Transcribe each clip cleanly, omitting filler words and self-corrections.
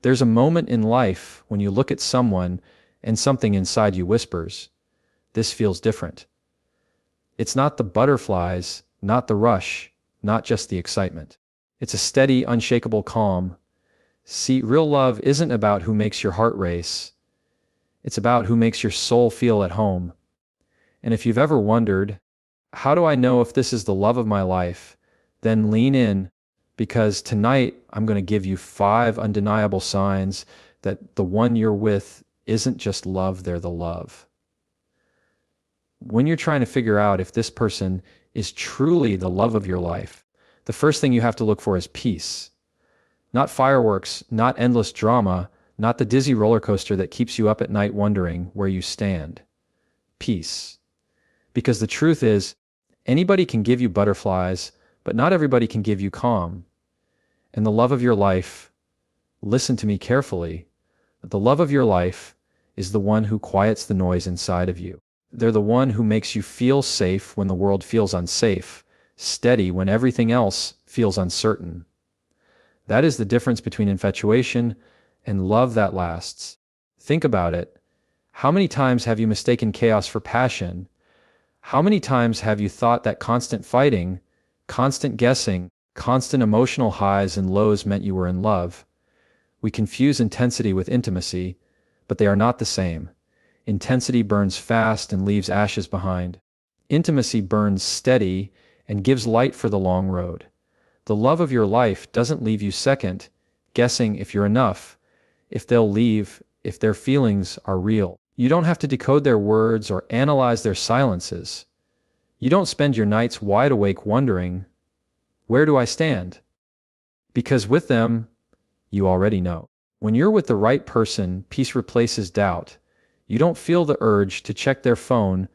There's a moment in life when you look at someone and something inside you whispers, this feels different. It's not the butterflies, not the rush, not just the excitement. It's a steady, unshakable calm. See, real love isn't about who makes your heart race. It's about who makes your soul feel at home. And if you've ever wondered, how do I know if this is the love of my life? Then lean in, because tonight I'm going to give you 5 undeniable signs that the one you're with isn't just love, they're the love. When you're trying to figure out if this person is truly the love of your life, the first thing you have to look for is peace. Not fireworks, not endless drama, not the dizzy roller coaster that keeps you up at night wondering where you stand. Peace. Because the truth is, anybody can give you butterflies, but not everybody can give you calm. And the love of your life, listen to me carefully, the love of your life is the one who quiets the noise inside of you. They're the one who makes you feel safe when the world feels unsafe, steady when everything else feels uncertain. That is the difference between infatuation and love that lasts. Think about it. How many times have you mistaken chaos for passion? How many times have you thought that constant fighting, constant guessing, constant emotional highs and lows meant you were in love? We confuse intensity with intimacy, but they are not the same. Intensity burns fast and leaves ashes behind. Intimacy burns steady and gives light for the long road. The love of your life doesn't leave you second, guessing if you're enough, if they'll leave, if their feelings are real. You don't have to decode their words or analyze their silences. You don't spend your nights wide awake wondering, where do I stand? Because with them, you already know. When you're with the right person, peace replaces doubt. You don't feel the urge to check their phone,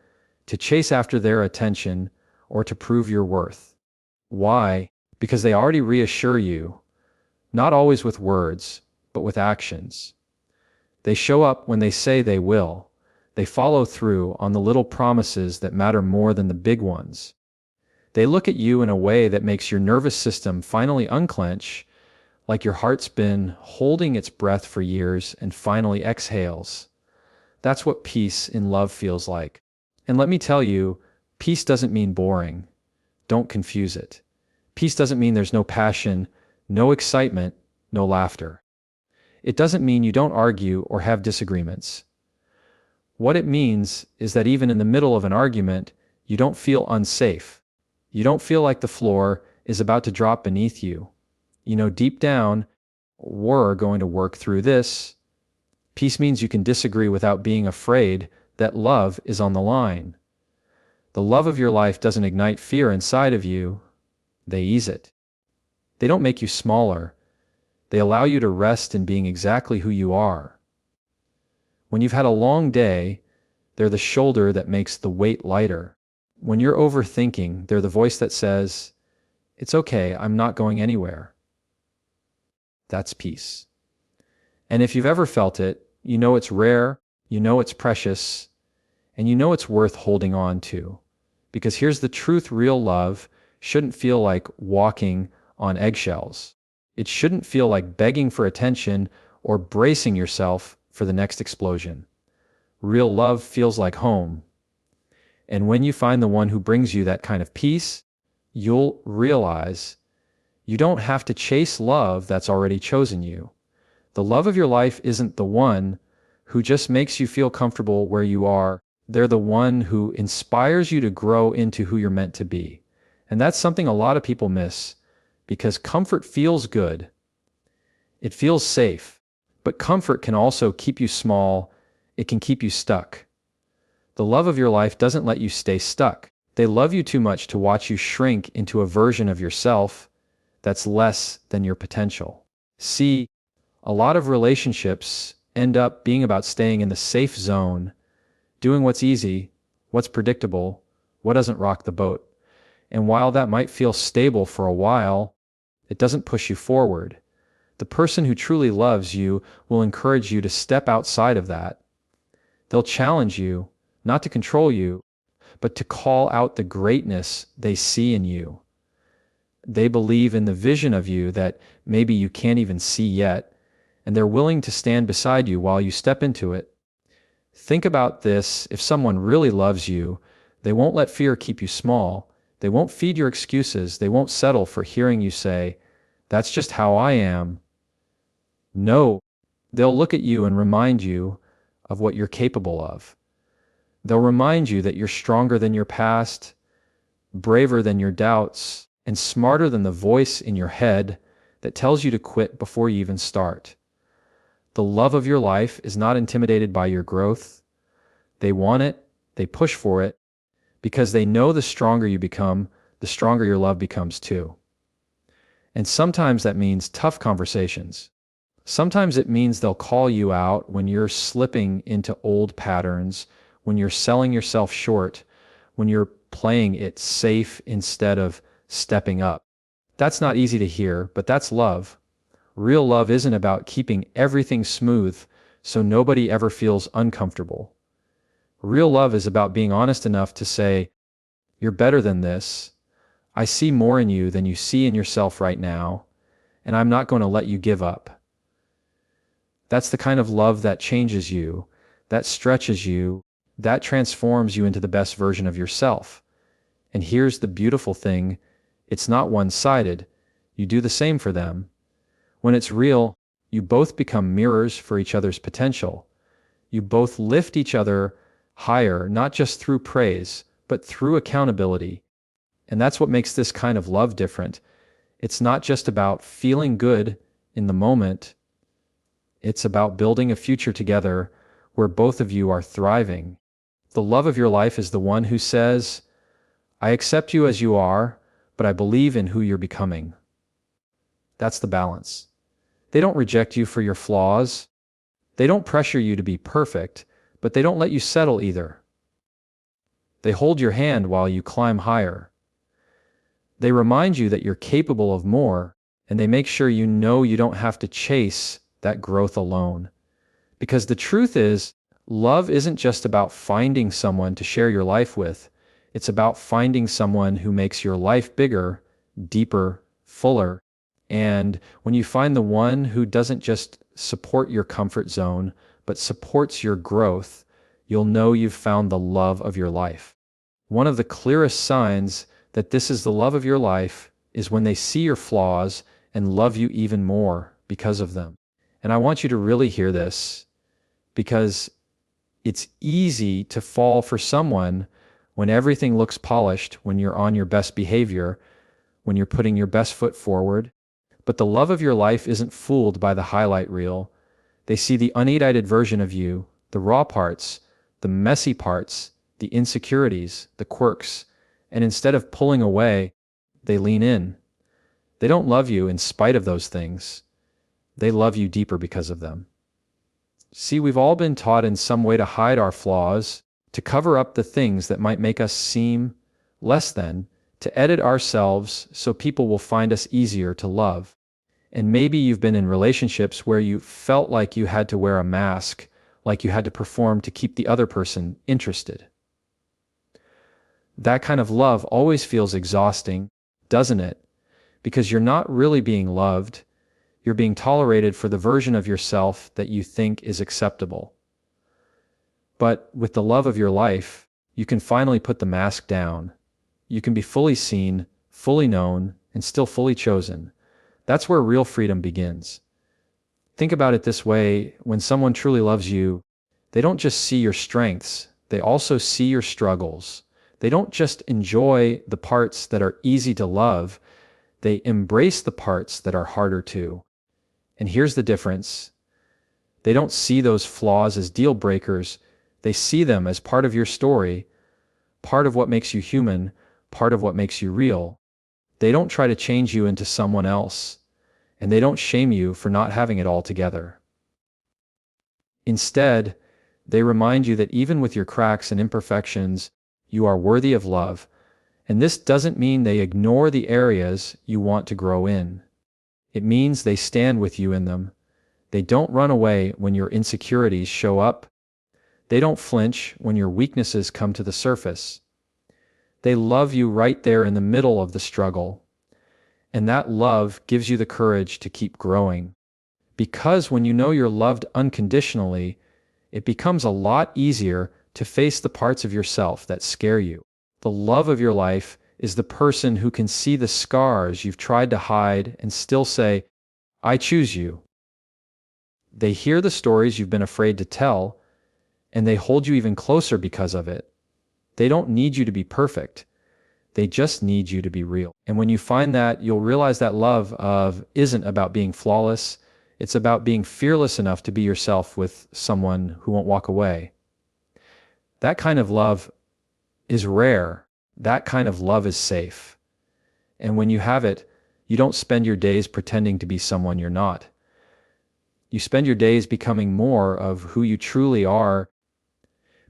to chase after their attention, or to prove your worth. Why? Because they already reassure you, not always with words, but with actions. They show up when they say they will. They follow through on the little promises that matter more than the big ones. They look at you in a way that makes your nervous system finally unclench, like your heart's been holding its breath for years and finally exhales. That's what peace in love feels like. And let me tell you, peace doesn't mean boring. Don't confuse it. Peace doesn't mean there's no passion, no excitement, no laughter. It doesn't mean you don't argue or have disagreements. What it means is that even in the middle of an argument, you don't feel unsafe. You don't feel like the floor is about to drop beneath you. You know deep down, we're going to work through this. Peace means you can disagree without being afraid that love is on the line. The love of your life doesn't ignite fear inside of you. They ease it. They don't make you smaller. They allow you to rest in being exactly who you are. When you've had a long day, they're the shoulder that makes the weight lighter. When you're overthinking, they're the voice that says, "It's okay, I'm not going anywhere." That's peace. And if you've ever felt it, you know it's rare, you know it's precious, and you know it's worth holding on to. Because here's the truth, real love shouldn't feel like walking on eggshells. It shouldn't feel like begging for attention or bracing yourself for the next explosion. Real love feels like home. And when you find the one who brings you that kind of peace, you'll realize you don't have to chase love that's already chosen you. The love of your life isn't the one who just makes you feel comfortable where you are. They're the one who inspires you to grow into who you're meant to be. And that's something a lot of people miss, because comfort feels good. It feels safe. But comfort can also keep you small. It can keep you stuck. The love of your life doesn't let you stay stuck. They love you too much to watch you shrink into a version of yourself that's less than your potential. See, a lot of relationships end up being about staying in the safe zone, doing what's easy, what's predictable, what doesn't rock the boat. And while that might feel stable for a while, it doesn't push you forward. The person who truly loves you will encourage you to step outside of that. They'll challenge you, not to control you, but to call out the greatness they see in you. They believe in the vision of you that maybe you can't even see yet, and they're willing to stand beside you while you step into it. Think about this: if someone really loves you, they won't let fear keep you small. They won't feed your excuses. They won't settle for hearing you say, "That's just how I am." No, they'll look at you and remind you of what you're capable of. They'll remind you that you're stronger than your past, braver than your doubts, and smarter than the voice in your head that tells you to quit before you even start. The love of your life is not intimidated by your growth. They want it, they push for it, because they know the stronger you become, the stronger your love becomes too. And sometimes that means tough conversations. Sometimes it means they'll call you out when you're slipping into old patterns, when you're selling yourself short, when you're playing it safe instead of stepping up. That's not easy to hear, but that's love. Real love isn't about keeping everything smooth so nobody ever feels uncomfortable. Real love is about being honest enough to say, "You're better than this. I see more in you than you see in yourself right now, and I'm not going to let you give up." That's the kind of love that changes you, that stretches you, that transforms you into the best version of yourself. And here's the beautiful thing: it's not one-sided. You do the same for them. When it's real, you both become mirrors for each other's potential. You both lift each other higher, not just through praise, but through accountability. And that's what makes this kind of love different. It's not just about feeling good in the moment. It's about building a future together where both of you are thriving. The love of your life is the one who says, "I accept you as you are, but I believe in who you're becoming." That's the balance. They don't reject you for your flaws. They don't pressure you to be perfect, but they don't let you settle either. They hold your hand while you climb higher. They remind you that you're capable of more, and they make sure you know you don't have to chase that growth alone. Because the truth is, love isn't just about finding someone to share your life with. It's about finding someone who makes your life bigger, deeper, fuller. And when you find the one who doesn't just support your comfort zone, but supports your growth, you'll know you've found the love of your life. One of the clearest signs that this is the love of your life is when they see your flaws and love you even more because of them. And I want you to really hear this, because it's easy to fall for someone when everything looks polished, when you're on your best behavior, when you're putting your best foot forward. But the love of your life isn't fooled by the highlight reel. They see the unedited version of you, the raw parts, the messy parts, the insecurities, the quirks, and instead of pulling away, they lean in. They don't love you in spite of those things. They love you deeper because of them. See, we've all been taught in some way to hide our flaws, to cover up the things that might make us seem less than, to edit ourselves so people will find us easier to love. And maybe you've been in relationships where you felt like you had to wear a mask, like you had to perform to keep the other person interested. That kind of love always feels exhausting, doesn't it? Because you're not really being loved. You're being tolerated for the version of yourself that you think is acceptable. But with the love of your life, you can finally put the mask down. You can be fully seen, fully known, and still fully chosen. That's where real freedom begins. Think about it this way: when someone truly loves you, they don't just see your strengths, they also see your struggles. They don't just enjoy the parts that are easy to love, they embrace the parts that are harder to. And here's the difference: they don't see those flaws as deal breakers, they see them as part of your story, part of what makes you human, part of what makes you real. They don't try to change you into someone else, and they don't shame you for not having it all together. Instead, they remind you that even with your cracks and imperfections, you are worthy of love, and this doesn't mean they ignore the areas you want to grow in. It means they stand with you in them. They don't run away when your insecurities show up. They don't flinch when your weaknesses come to the surface. They love you right there in the middle of the struggle. And that love gives you the courage to keep growing. Because when you know you're loved unconditionally, it becomes a lot easier to face the parts of yourself that scare you. The love of your life is the person who can see the scars you've tried to hide and still say, I choose you. They hear the stories you've been afraid to tell, and they hold you even closer because of it. They don't need you to be perfect. They just need you to be real. And when you find that, you'll realize that love isn't about being flawless. It's about being fearless enough to be yourself with someone who won't walk away. That kind of love is rare. That kind of love is safe. And when you have it, you don't spend your days pretending to be someone you're not. You spend your days becoming more of who you truly are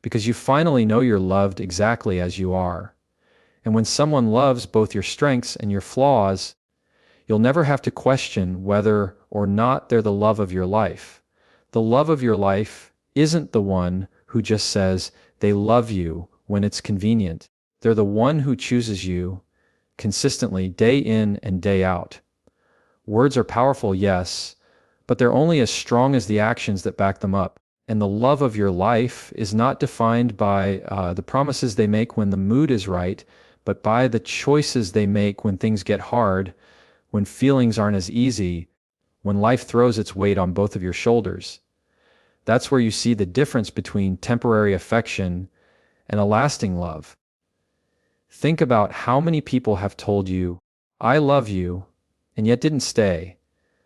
because you finally know you're loved exactly as you are. And when someone loves both your strengths and your flaws, you'll never have to question whether or not they're the love of your life. The love of your life isn't the one who just says they love you when it's convenient. They're the one who chooses you consistently day in and day out. Words are powerful, yes, but they're only as strong as the actions that back them up. And the love of your life is not defined by the promises they make when the mood is right, but by the choices they make when things get hard, when feelings aren't as easy, when life throws its weight on both of your shoulders. That's where you see the difference between temporary affection and a lasting love. Think about how many people have told you, I love you, and yet didn't stay.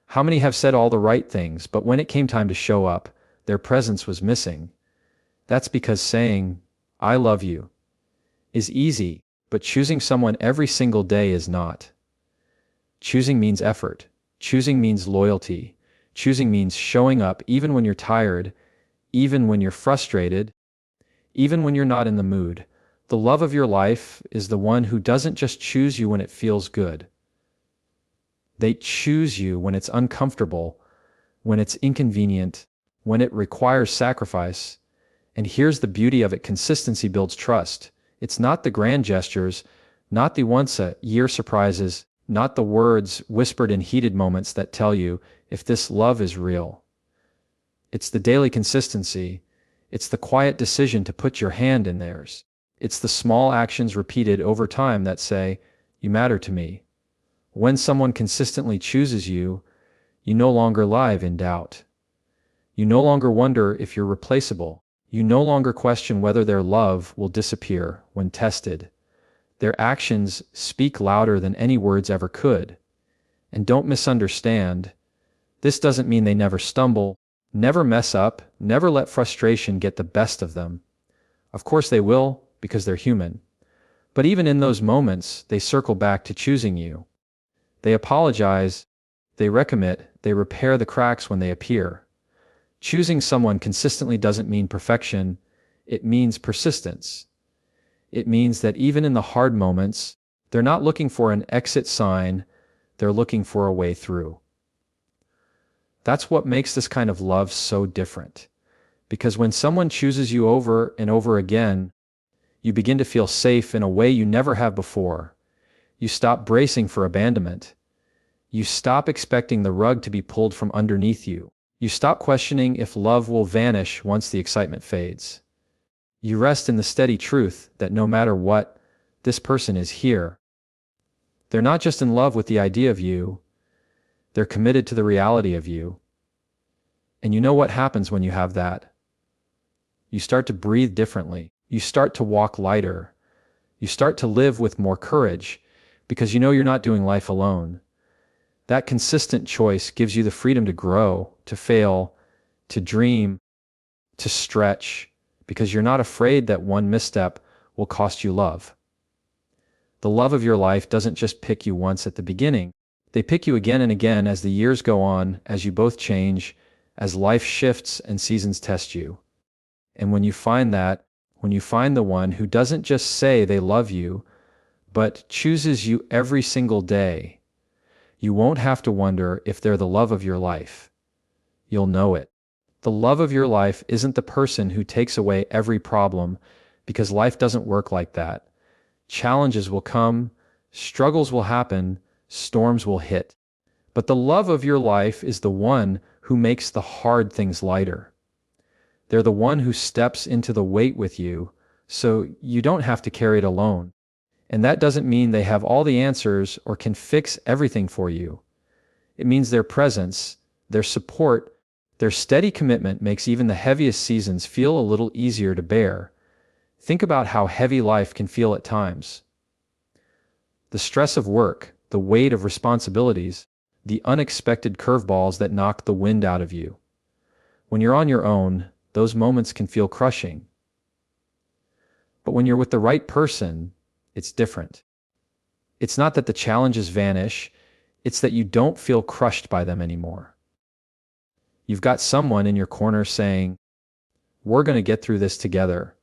How many have said all the right things, but when it came time to show up, their presence was missing. That's because saying, I love you, is easy, but choosing someone every single day is not. Choosing means effort. Choosing means loyalty. Choosing means showing up even when you're tired, even when you're frustrated, even when you're not in the mood. The love of your life is the one who doesn't just choose you when it feels good. They choose you when it's uncomfortable, when it's inconvenient, when it requires sacrifice. And here's the beauty of it: consistency builds trust. It's not the grand gestures, not the once-a-year surprises, not the words whispered in heated moments that tell you if this love is real. It's the daily consistency. It's the quiet decision to put your hand in theirs. It's the small actions repeated over time that say, you matter to me. When someone consistently chooses you, you no longer live in doubt. You no longer wonder if you're replaceable. You no longer question whether their love will disappear when tested. Their actions speak louder than any words ever could. And don't misunderstand, this doesn't mean they never stumble, never mess up, never let frustration get the best of them. Of course they will, because they're human. But even in those moments, they circle back to choosing you. They apologize, they recommit, they repair the cracks when they appear. Choosing someone consistently doesn't mean perfection, it means persistence. It means that even in the hard moments, they're not looking for an exit sign, they're looking for a way through. That's what makes this kind of love so different. Because when someone chooses you over and over again, you begin to feel safe in a way you never have before. You stop bracing for abandonment. You stop expecting the rug to be pulled from underneath you. You stop questioning if love will vanish once the excitement fades. You rest in the steady truth that no matter what, this person is here. They're not just in love with the idea of you, they're committed to the reality of you. And you know what happens when you have that? You start to breathe differently. You start to walk lighter. You start to live with more courage because you know you're not doing life alone. That consistent choice gives you the freedom to grow, to fail, to dream, to stretch, because you're not afraid that one misstep will cost you love. The love of your life doesn't just pick you once at the beginning. They pick you again and again as the years go on, as you both change, as life shifts and seasons test you. And when you find that, when you find the one who doesn't just say they love you, but chooses you every single day, you won't have to wonder if they're the love of your life. You'll know it. The love of your life isn't the person who takes away every problem, because life doesn't work like that. Challenges will come, struggles will happen, storms will hit. But the love of your life is the one who makes the hard things lighter. They're the one who steps into the weight with you, so you don't have to carry it alone. And that doesn't mean they have all the answers or can fix everything for you. It means their presence, their support, their steady commitment makes even the heaviest seasons feel a little easier to bear. Think about how heavy life can feel at times. The stress of work, the weight of responsibilities, the unexpected curveballs that knock the wind out of you. When you're on your own, those moments can feel crushing. But when you're with the right person, it's different. It's not that the challenges vanish, it's that you don't feel crushed by them anymore. You've got someone in your corner saying, "We're going to get through this together."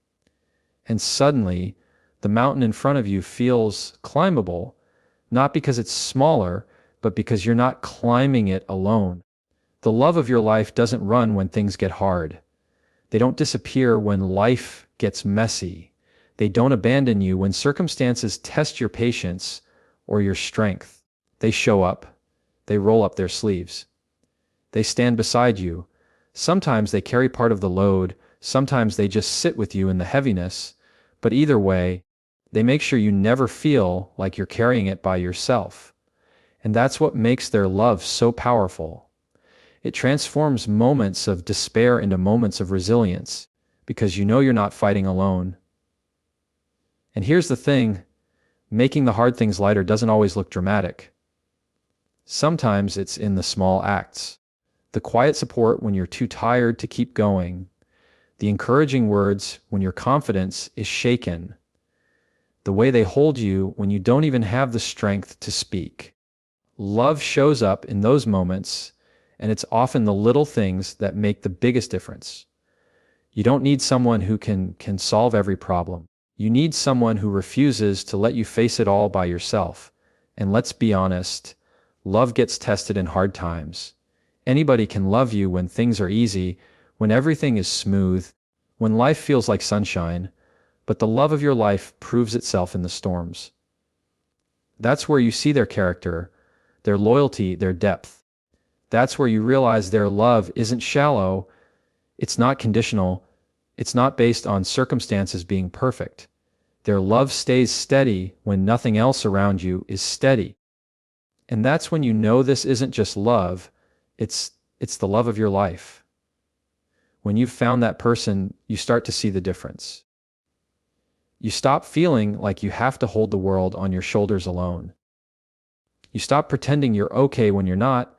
And suddenly, the mountain in front of you feels climbable, not because it's smaller, but because you're not climbing it alone. The love of your life doesn't run when things get hard. They don't disappear when life gets messy. They don't abandon you when circumstances test your patience or your strength. They show up. They roll up their sleeves. They stand beside you. Sometimes they carry part of the load. Sometimes they just sit with you in the heaviness. But either way, they make sure you never feel like you're carrying it by yourself. And that's what makes their love so powerful. It transforms moments of despair into moments of resilience, because you know you're not fighting alone. And here's the thing, making the hard things lighter doesn't always look dramatic. Sometimes it's in the small acts. The quiet support when you're too tired to keep going. The encouraging words when your confidence is shaken. The way they hold you when you don't even have the strength to speak. Love shows up in those moments, and it's often the little things that make the biggest difference. You don't need someone who can solve every problem. You need someone who refuses to let you face it all by yourself. And let's be honest, love gets tested in hard times. Anybody can love you when things are easy, when everything is smooth, when life feels like sunshine, but the love of your life proves itself in the storms. That's where you see their character, their loyalty, their depth. That's where you realize their love isn't shallow, it's not conditional, it's not based on circumstances being perfect. Their love stays steady when nothing else around you is steady. And that's when you know this isn't just love, it's the love of your life. When you've found that person, you start to see the difference. You stop feeling like you have to hold the world on your shoulders alone. You stop pretending you're okay when you're not,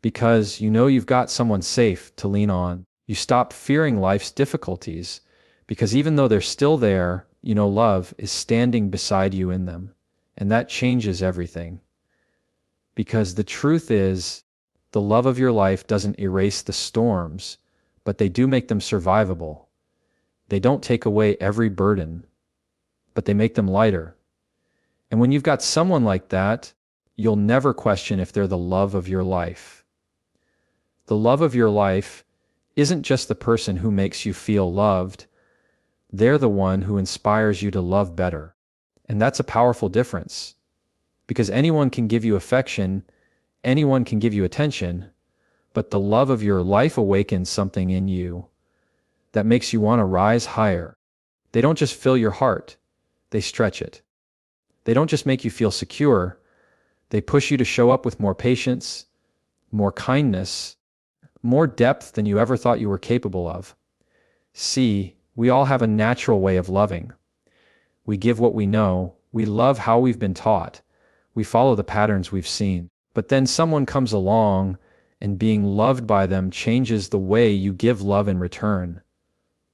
because you know you've got someone safe to lean on. You stop fearing life's difficulties, because even though they're still there, you know love is standing beside you in them. And that changes everything. Because the truth is, the love of your life doesn't erase the storms, but they do make them survivable. They don't take away every burden, but they make them lighter. And when you've got someone like that, you'll never question if they're the love of your life. The love of your life isn't just the person who makes you feel loved. They're the one who inspires you to love better. And that's a powerful difference. Because anyone can give you affection, anyone can give you attention, but the love of your life awakens something in you that makes you want to rise higher. They don't just fill your heart, they stretch it. They don't just make you feel secure, they push you to show up with more patience, more kindness, more depth than you ever thought you were capable of. See, we all have a natural way of loving. We give what we know, we love how we've been taught, we follow the patterns we've seen. But then someone comes along, and being loved by them changes the way you give love in return.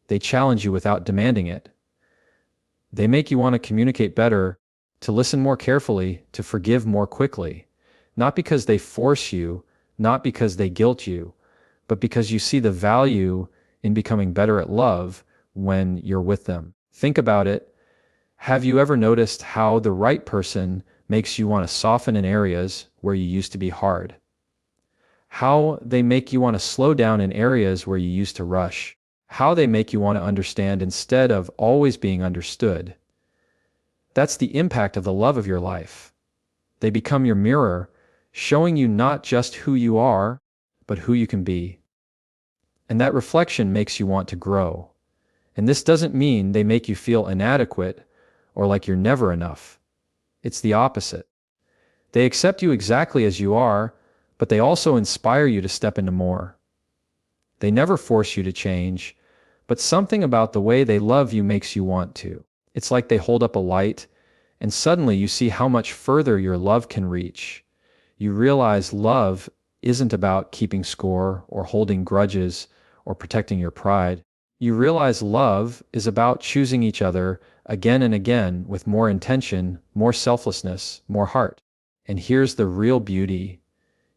They challenge you without demanding it. They make you want to communicate better, to listen more carefully, to forgive more quickly. Not because they force you, not because they guilt you, but because you see the value in becoming better at love when you're with them. Think about it. Have you ever noticed how the right person makes you want to soften in areas where you used to be hard? How they make you want to slow down in areas where you used to rush? How they make you want to understand instead of always being understood? That's the impact of the love of your life. They become your mirror, showing you not just who you are, but who you can be. And that reflection makes you want to grow. And this doesn't mean they make you feel inadequate or like you're never enough. It's the opposite. They accept you exactly as you are, but they also inspire you to step into more. They never force you to change, but something about the way they love you makes you want to. It's like they hold up a light, and suddenly you see how much further your love can reach. You realize love isn't about keeping score or holding grudges or protecting your pride. You realize love is about choosing each other again and again with more intention, more selflessness, more heart. And here's the real beauty.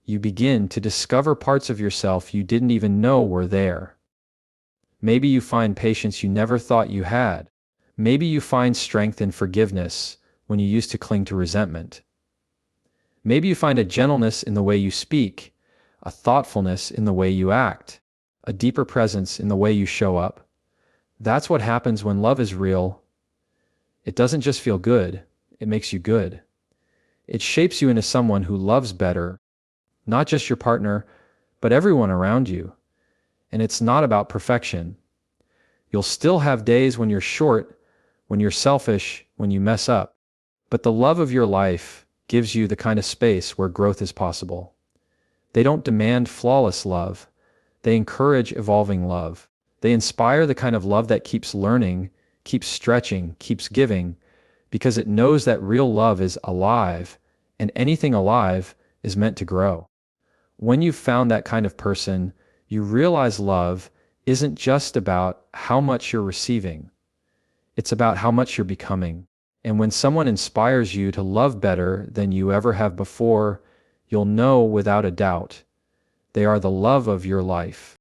You begin to discover parts of yourself you didn't even know were there. Maybe you find patience you never thought you had. Maybe you find strength in forgiveness when you used to cling to resentment. Maybe you find a gentleness in the way you speak, a thoughtfulness in the way you act, a deeper presence in the way you show up. That's what happens when love is real. It doesn't just feel good, it makes you good. It shapes you into someone who loves better, not just your partner, but everyone around you. And it's not about perfection. You'll still have days when you're short, when you're selfish, when you mess up. But the love of your life gives you the kind of space where growth is possible. They don't demand flawless love. They encourage evolving love. They inspire the kind of love that keeps learning, keeps stretching, keeps giving, because it knows that real love is alive, and anything alive is meant to grow. When you've found that kind of person, you realize love isn't just about how much you're receiving. It's about how much you're becoming. And when someone inspires you to love better than you ever have before, you'll know without a doubt they are the love of your life.